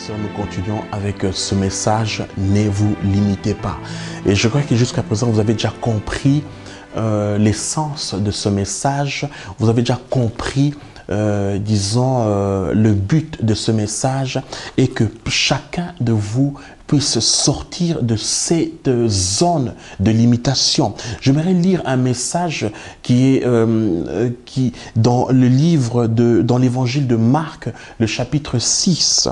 sœurs, nous continuons avec ce message « Ne vous limitez pas ». Et je crois que jusqu'à présent, vous avez déjà compris l'essence de ce message. Vous avez déjà compris, le but de ce message et que chacun de vous puisse sortir de cette zone de limitation. J'aimerais lire un message qui est dans le livre dans l'évangile de Marc, le chapitre 6.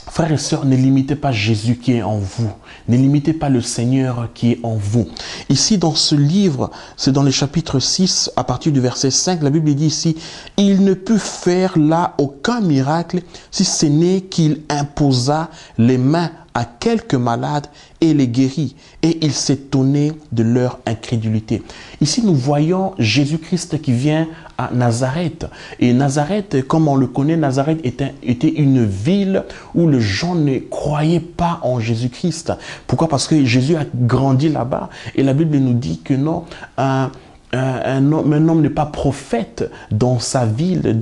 Frères et sœurs, ne limitez pas Jésus qui est en vous. Ne limitez pas le Seigneur qui est en vous. Ici, dans ce livre, c'est dans le chapitre 6, à partir du verset 5, la Bible dit ici, « Il ne put faire là aucun miracle, si ce n'est qu'il imposa les mains à quelques malades et les guérit. Et il s'étonnait de leur incrédulité. » Ici, nous voyons Jésus-Christ qui vient à Nazareth. Et Nazareth, comme on le connaît, Nazareth était une ville où les gens ne croyaient pas en Jésus-Christ. Pourquoi? Parce que Jésus a grandi là-bas. Et la Bible nous dit que non, un homme n'est pas prophète dans sa ville,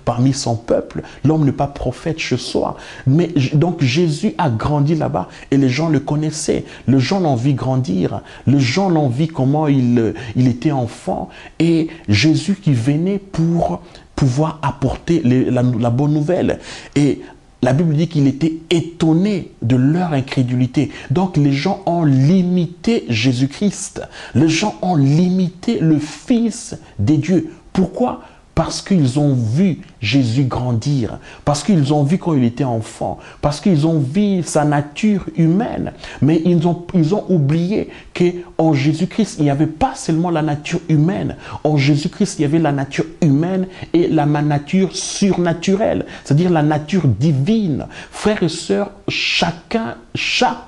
parmi son peuple. L'homme n'est pas prophète chez soi. Mais donc Jésus a grandi là-bas et les gens le connaissaient. Les gens l'ont vu grandir. Les gens l'ont vu comment il était enfant. Et Jésus qui venait pour pouvoir apporter la bonne nouvelle. Et la Bible dit qu'il était étonné de leur incrédulité. Donc les gens ont limité Jésus-Christ. Les gens ont limité le Fils des dieux. Pourquoi? Parce qu'ils ont vu Jésus grandir, parce qu'ils ont vu quand il était enfant, parce qu'ils ont vu sa nature humaine. Mais ils ont oublié qu'en Jésus-Christ, il n'y avait pas seulement la nature humaine. En Jésus-Christ, il y avait la nature humaine et la nature surnaturelle, c'est-à-dire la nature divine. Frères et sœurs, chaque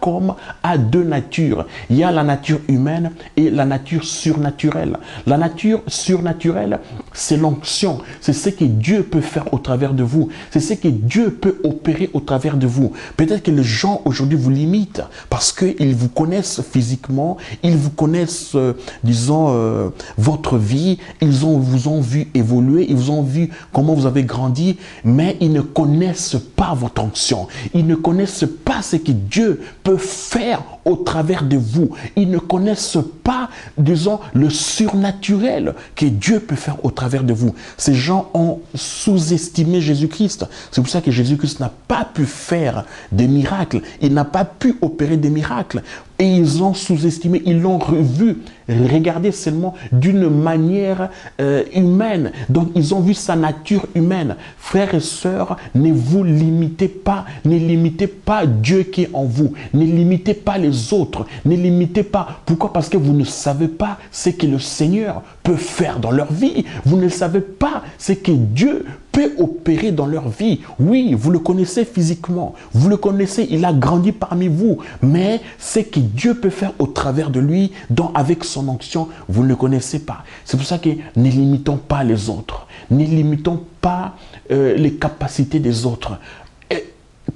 homme a deux natures. Il y a la nature humaine et la nature surnaturelle. La nature surnaturelle, c'est l'onction. C'est ce que Dieu peut faire au travers de vous. C'est ce que Dieu peut opérer au travers de vous. Peut-être que les gens aujourd'hui vous limitent parce qu'ils vous connaissent physiquement, ils vous connaissent, votre vie, vous ont vu évoluer, ils vous ont vu comment vous avez grandi, mais ils ne connaissent pas votre onction. Ils ne connaissent pas ce que Dieu peut faire au travers de vous. Ils ne connaissent pas, le surnaturel que Dieu peut faire au travers de vous. Ces gens ont sous-estimé Jésus-Christ. C'est pour ça que Jésus-Christ n'a pas pu faire des miracles. Il n'a pas pu opérer des miracles. Et ils ont sous-estimé, ils l'ont revu, regardé seulement d'une manière humaine. Donc, ils ont vu sa nature humaine. Frères et sœurs, ne vous limitez pas. Ne limitez pas Dieu qui est en vous. Ne limitez pas les autres. Ne limitez pas. Pourquoi? Parce que vous ne savez pas ce que le Seigneur peut faire dans leur vie. Vous ne savez pas ce que Dieu peut opérer dans leur vie. Oui, vous le connaissez physiquement. Vous le connaissez, il a grandi parmi vous. Mais ce que Dieu peut faire au travers de lui, avec son onction, vous ne le connaissez pas. C'est pour ça que ne limitons pas les autres. Ne limitons pas les capacités des autres.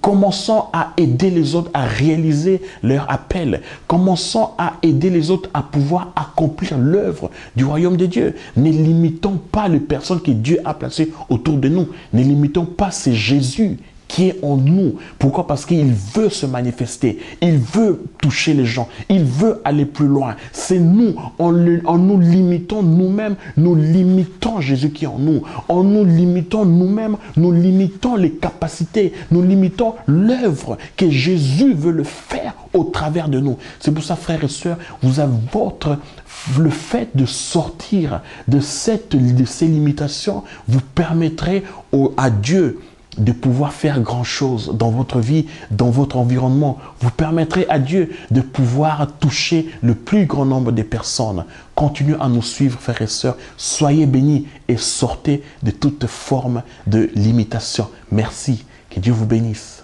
Commençons à aider les autres à réaliser leur appel. Commençons à aider les autres à pouvoir accomplir l'œuvre du royaume de Dieu. Ne limitons pas les personnes que Dieu a placées autour de nous. Ne limitons pas, c'est Jésus qui est en nous. Pourquoi? Parce qu'il veut se manifester. Il veut toucher les gens. Il veut aller plus loin. C'est nous. En nous limitant nous-mêmes, nous limitons Jésus qui est en nous. En nous limitant nous-mêmes, nous limitons les capacités. Nous limitons l'œuvre que Jésus veut le faire au travers de nous. C'est pour ça, frères et sœurs, vous avez le fait de sortir de ces limitations vous permettrez à Dieu de pouvoir faire grand chose dans votre vie, dans votre environnement. Vous permettrez à Dieu de pouvoir toucher le plus grand nombre de personnes. Continuez à nous suivre, frères et sœurs. Soyez bénis et sortez de toute forme de limitation. Merci. Que Dieu vous bénisse.